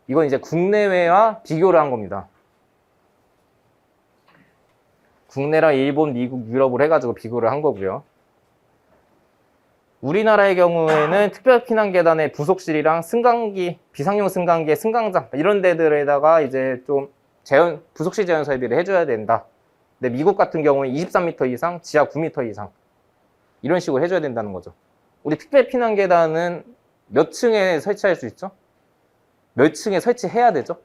이건 이제 국내외와 비교를 한 겁니다. 국내랑 일본, 미국, 유럽을 해가지고 비교를 한 거고요. 우리나라의 경우에는 특별피난계단의 부속실이랑 승강기, 비상용 승강기의 승강장 이런 데들에다가 이제 좀 부속실 제한 설비를 해줘야 된다. 근데 미국 같은 경우는 23m 이상, 지하 9m 이상 이런 식으로 해줘야 된다는 거죠. 우리 특별피난계단은 몇 층에 설치할 수 있죠? 몇 층에 설치해야 되죠?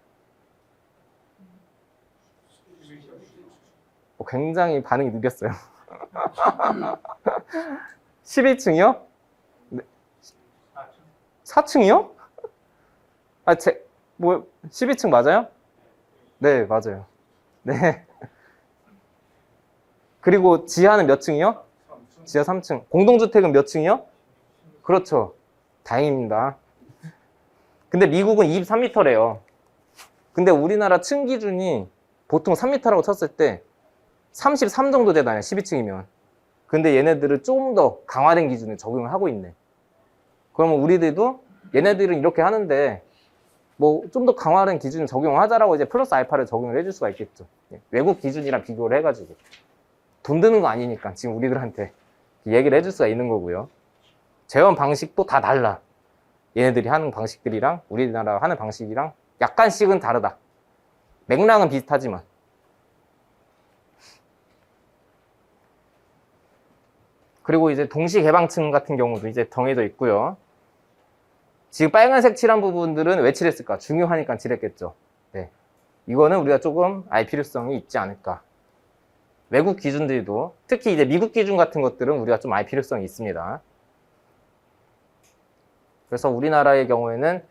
굉장히 반응이 느렸어요. 11층이요? 네. 4층이요? 12층 맞아요? 네, 맞아요. 네. 그리고 지하는 몇 층이요? 지하 3층. 공동주택은 몇 층이요? 그렇죠. 다행입니다. 근데 미국은 23m래요. 근데 우리나라 층 기준이 보통 3m라고 쳤을 때 33 정도 되잖아요. 12층이면. 근데 얘네들은 좀 더 강화된 기준을 적용을 하고 있네. 그러면 우리들도 얘네들은 이렇게 하는데 뭐 좀 더 강화된 기준을 적용하자라고 이제 플러스 알파를 적용을 해줄 수가 있겠죠. 외국 기준이랑 비교를 해가지고. 돈 드는 거 아니니까 지금 우리들한테 얘기를 해줄 수가 있는 거고요. 재원 방식도 다 달라. 얘네들이 하는 방식들이랑 우리나라 하는 방식이랑 약간씩은 다르다. 맥락은 비슷하지만. 그리고 이제 동시 개방층 같은 경우도 이제 정해져 있고요. 지금 빨간색 칠한 부분들은 왜 칠했을까? 중요하니까 칠했겠죠. 네. 이거는 우리가 조금 알 필요성이 있지 않을까. 외국 기준들도, 특히 이제 미국 기준 같은 것들은 우리가 좀 알 필요성이 있습니다. 그래서 우리나라의 경우에는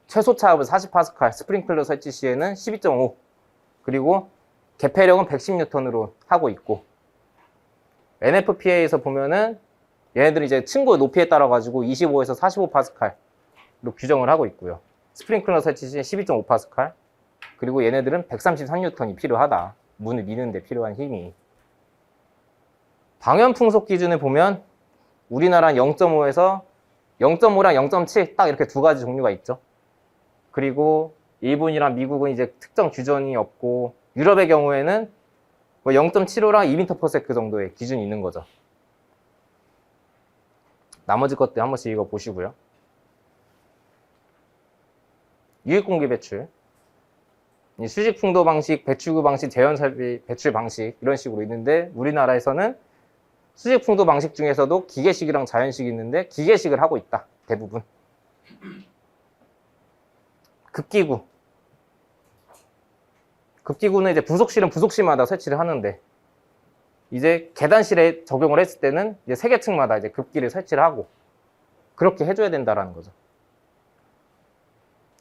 최소 차압을 40파스칼, 스프링클러 설치 시에는 12.5, 그리고 개폐력은 110N으로 하고 있고, NFPA에서 보면은 얘네들이 이제 층고의 높이에 따라 가지고 25에서 45파스칼로 규정을 하고 있고요. 스프링클러 설치 시에 12.5파스칼, 그리고 얘네들은 133N이 필요하다. 문을 미는 데 필요한 힘이. 방연 풍속 기준을 보면 우리나라는 0.5에서 0.5랑 0.7 딱 이렇게 두 가지 종류가 있죠. 그리고 일본이랑 미국은 이제 특정 규정이 없고, 유럽의 경우에는 뭐 0.75랑 2m/s 정도의 기준이 있는 거죠. 나머지 것들 한 번씩 읽어보시고요. 유입공기 배출, 수직풍도 방식, 배출구 방식, 재현설비 배출 방식 이런 식으로 있는데, 우리나라에서는 수직풍도 방식 중에서도 기계식이랑 자연식이 있는데 기계식을 하고 있다. 대부분. 급기구는 이제 부속실은 부속실마다 설치를 하는데, 이제 계단실에 적용을 했을 때는 이제 3개 층마다 이제 급기를 설치를 하고 그렇게 해줘야 된다라는 거죠.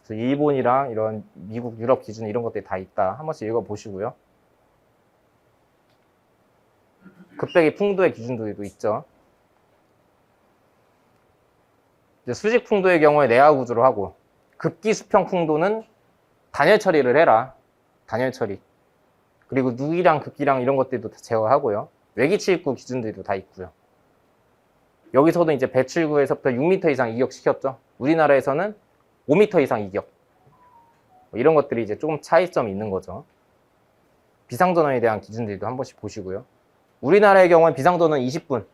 그래서 일본이랑 이런 미국, 유럽 기준 이런 것들이 다 있다. 한 번씩 읽어보시고요. 급배기 풍도의 기준들도 있죠. 이제 수직 풍도의 경우에 내화 구조로 하고, 급기 수평 풍도는 단열 처리를 해라. 단열 처리. 그리고 누기랑 급기랑 이런 것들도 다 제어하고요. 외기 출입구 기준들도 다 있고요. 여기서도 이제 배출구에서부터 6m 이상 이격시켰죠. 우리나라에서는 5m 이상 이격. 이런 것들이 이제 조금 차이점이 있는 거죠. 비상전원에 대한 기준들도 한 번씩 보시고요. 우리나라의 경우는 비상전원 20분.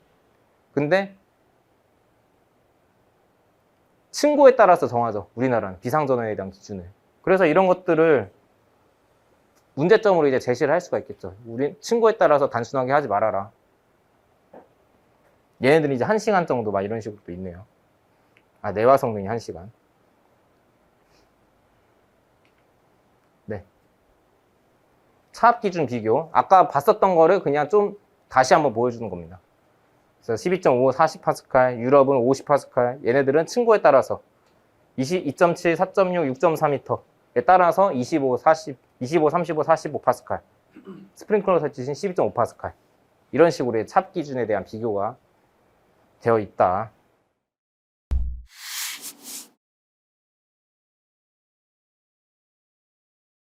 근데 층고에 따라서 정하죠. 우리나라는 비상전원에 대한 기준을. 그래서 이런 것들을 문제점으로 이제 제시를 할 수가 있겠죠. 우리 층고에 따라서 단순하게 하지 말아라. 얘네들이 이제 1시간 정도 막 이런 식으로 또 있네요. 내화 성능이 1시간. 네. 차압 기준 비교. 아까 봤었던 거를 그냥 좀 다시 한번 보여주는 겁니다. 그래서 12.5, 40파스칼, 유럽은 50파스칼, 얘네들은 층고에 따라서 2.7, 4.6, 6.4m에 따라서 25, 35, 45파스칼, 스프링클러 설치신 12.5파스칼 이런 식으로 차압 기준에 대한 비교가 되어 있다.